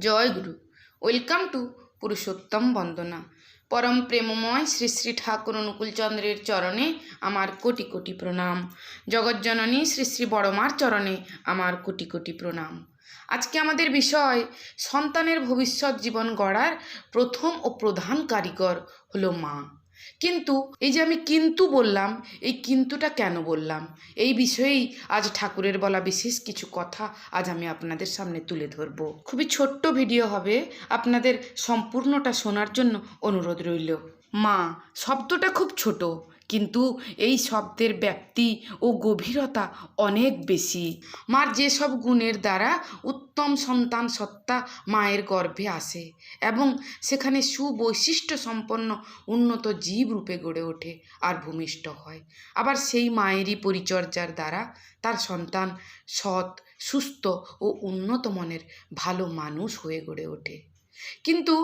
Joy Guru. Welcome to Purushottam বন্দনা। পরম প্রেমময় শ্রী শ্রী ঠাকুর অনুকূলচন্দ্রের চরণে আমার কোটি কোটি প্রণাম। জগজ্জননী শ্রী শ্রী বড়মার চরণে আমার কোটি কোটি প্রণাম। আজকে আমাদের বিষয় সন্তানের ভবিষ্যৎ জীবন গড়ার প্রথম ও প্রধান কারিগর হলো মা। কিন্তু এই যে আমি কিন্তু বললাম, এই কিন্তুটা কেন বললাম, এই বিষয়েই আজ ঠাকুরের বলা বিশেষ কিছু কথা আজ আমি আপনাদের সামনে তুলে ধরব। খুবই ছোট্ট ভিডিও হবে, আপনাদের সম্পূর্ণটা শোনার জন্য অনুরোধ রইল। মা শব্দটা খুব ছোট, কিন্তু এই শব্দের ব্যাপ্তি ও গভীরতা অনেক বেশি। মার যেসব গুণের দ্বারা উত্তম সন্তান সত্তা মায়ের গর্ভে আসে এবং সেখানে সুবৈশিষ্ট্য সম্পন্ন উন্নত জীব রূপে গড়ে ওঠে আর ভূমিষ্ঠ হয়, আবার সেই মায়েরই পরিচর্যার দ্বারা তার সন্তান সৎ, সুস্থ ও উন্নত মনের ভালো মানুষ হয়ে গড়ে ওঠে। কিন্তু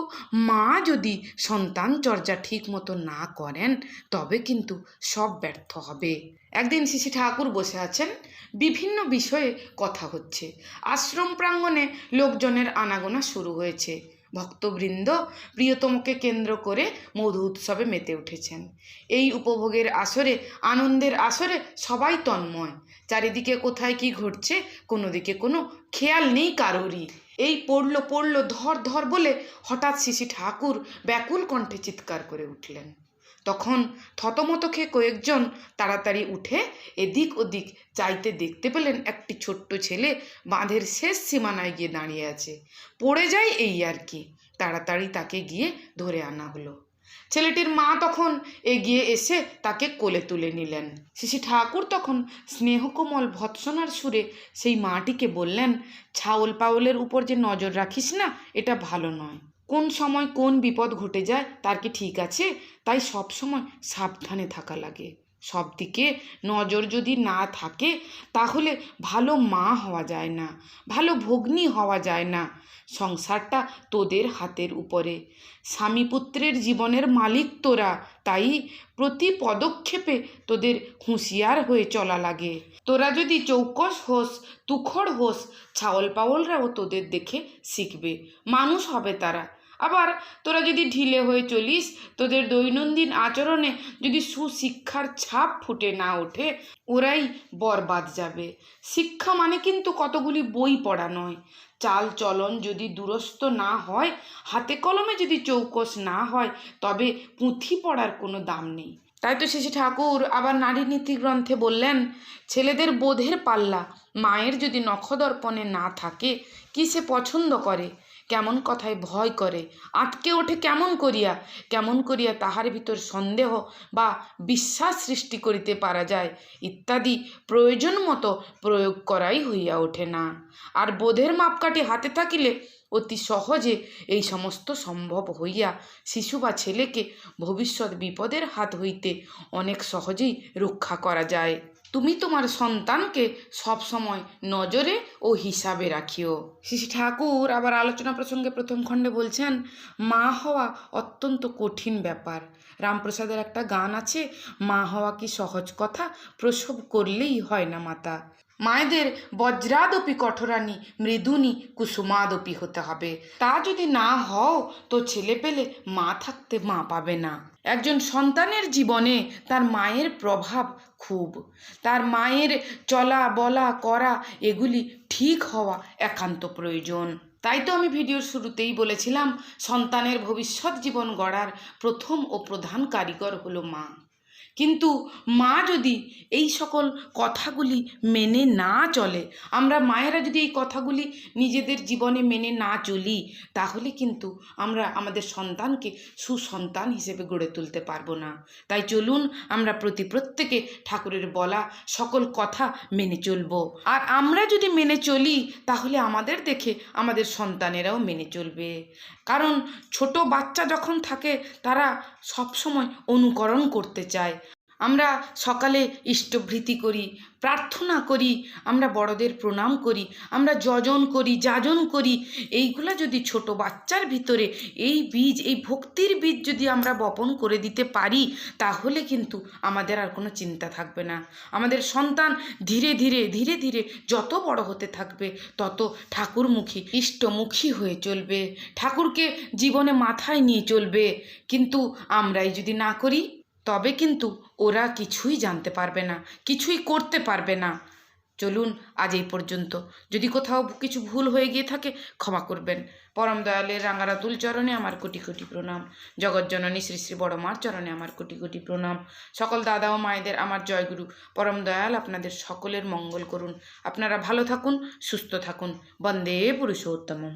মা যদি সন্তান চর্যা ঠিক মতো না করেন তবে কিন্তু সব ব্যর্থ হবে। একদিন শ্রী ঠাকুর বসে আছেন, বিভিন্ন বিষয়ে কথা হচ্ছে। আশ্রম প্রাঙ্গণে লোকজনের আনাগোনা শুরু হয়েছে। ভক্তবৃন্দ প্রিয়তমকে কেন্দ্র করে মধু উৎসবে মেতে উঠেছেন। এই উপভোগের আসরে, আনন্দের আসরে সবাই তন্ময়। চারিদিকে কোথায় কি ঘটছে কোনো দিকে কোনো খেয়াল নেই কারোরই। এই পড়লো ধর ধর বলে হঠাৎ শ্রী ঠাকুর ব্যাকুল কণ্ঠে চিৎকার করে উঠলেন। তখন থতমত খেয়ে কয়েকজন তাড়াতাড়ি উঠে এদিক ওদিক চাইতে দেখতে পেলেন একটি ছোট্ট ছেলে বাঁধের শেষ সীমানায় গিয়ে দাঁড়িয়ে আছে। পড়ে যায় এই আর কি। তাড়াতাড়ি তাকে গিয়ে ধরে আনা হলো। ছেলেটির মা তখন এগিয়ে এসে তাকে কোলে তুলে নিলেন। শ্রী ঠাকুর তখন স্নেহকোমল ভৎসনার সুরে সেই মাটিকে বললেন, ছাওল পাওলের উপর যে নজর রাখিস না, এটা ভালো নয়। কোন সময় কোন বিপদ ঘটে যায় তার কি ঠিক আছে? তাই সব সময় সাবধানে থাকা লাগে। সব দিকে নজর যদি না থাকে তাহলে ভালো মা হওয়া যায় না, ভালো ভগ্নী হওয়া যায় না। সংসারটা তোদের হাতের উপরে, স্বামী পুত্রের জীবনের মালিক তোরা, তাই প্রতি পদক্ষেপে তোদের হুঁশিয়ার হয়ে চলা লাগে। তোরা যদি চৌকস হোস, তুখড় হোস, ছাওল পাওলরাও তোদের দেখে শিখবে, মানুষ হবে তারা। আবার তোরা যদি ঢিলে হয়ে চলিস, তোদের দৈনন্দিন আচরণে যদি সুশিক্ষার ছাপ ফুটে না ওঠে, ওরাই বরবাদ যাবে। শিক্ষা মানে কিন্তু কতগুলি বই পড়া নয়। চাল চলন যদি দুরস্ত না হয়, হাতে কলমে যদি চৌকস না হয়, তবে পুঁথি পড়ার কোনো দাম নেই। তাই তো শ্রী ঠাকুর আবার নারী নীতি গ্রন্থে বললেন, ছেলেদের বোধের পাল্লা মায়ের যদি নখদর্পণে না থাকে, কি সে পছন্দ করে, কেমন কথায় ভয় করে, আটকে ওঠে কেমন করিয়া তাহার ভিতর সন্দেহ বা বিশ্বাস সৃষ্টি করিতে পারা যায় ইত্যাদি প্রয়োজন মতো প্রয়োগ করাই হইয়া ওঠে না। আর বোধের মাপকাঠি হাতে থাকিলে অতি সহজে এই সমস্ত সম্ভব হইয়া শিশু বা ছেলেকে ভবিষ্যৎ বিপদের হাত হইতে অনেক সহজেই রক্ষা করা যায়। তুমি তোমার সন্তানকে সবসময় নজরে ও হিসাবে রাখিও। শ্রী ঠাকুর আবার আলোচনা প্রসঙ্গে প্রথম খণ্ডে বলছেন, মা হওয়া অত্যন্ত কঠিন ব্যাপার। রামপ্রসাদের একটা গান আছে, মা হওয়া কি সহজ কথা, প্রসব করলেই হয় না মাতা। মায়েদের বজ্রাদপি কঠোরানি, মৃদুনি কুসুমাদপি হতে হবে। তা যদি না হও তো ছেলে পেলে মা থাকতে মা পাবে না। একজন সন্তানের জীবনে তার মায়ের প্রভাব খুব। তার মায়ের চলা বলা করা এগুলি ঠিক হওয়া একান্ত প্রয়োজন। তাই তো আমি ভিডিওর শুরুতেই বলেছিলাম, সন্তানের ভবিষ্যৎ জীবন গড়ার প্রথম ও প্রধান কারিগর হলো মা। কিন্তু মা যদি এই সকল কথাগুলি মেনে না চলে, আমরা মায়েরা যদি এই কথাগুলি নিজেদের জীবনে মেনে না চলি, তাহলে কিন্তু আমরা আমাদের সন্তানকে সুসন্তান হিসেবে গড়ে তুলতে পারবো না। তাই চলুন আমরা প্রত্যেকে ঠাকুরের বলা সকল কথা মেনে চলবো। আর আমরা যদি মেনে চলি তাহলে আমাদের দেখে আমাদের সন্তানেরাও মেনে চলবে। কারণ ছোট বাচ্চা যখন থাকে তারা সবসময় অনুকরণ করতে চায়। আমরা সকালে ইষ্টভৃতি করি, প্রার্থনা করি, আমরা বড়দের প্রণাম করি, আমরা যজন করি, যাজন করি। এইগুলা যদি ছোট বাচ্চার ভিতরে এই বীজ, এই ভক্তির বীজ যদি আমরা বপন করে দিতে পারি, তাহলে কিন্তু আমাদের আর কোনো চিন্তা থাকবে না। আমাদের সন্তান ধীরে ধীরে ধীরে ধীরে যত বড় হতে থাকবে, তত ঠাকুরমুখী, ইষ্টমুখী হয়ে চলবে, ঠাকুরকে জীবনে মাথায় নিয়ে চলবে। কিন্তু আমরাই যদি না করি, তবে কিন্তু ওরা কিছুই জানতে পারবে না, কিছুই করতে পারবে না। চলুন আজ এই পর্যন্ত। যদি কোথাও কিছু ভুল হয়ে গিয়ে থাকে, ক্ষমা করবেন। পরম দয়ালের রাঙারাতুল চরণে আমার কোটি কোটি প্রণাম। জগজ্জননী শ্রী শ্রী বড় মার চরণে আমার কোটি কোটি প্রণাম। সকল দাদা ও মায়েদের আমার জয়গুরু। পরম দয়াল আপনাদের সকলের মঙ্গল করুন। আপনারা ভালো থাকুন, সুস্থ থাকুন। বন্দে পুরুষোত্তমম।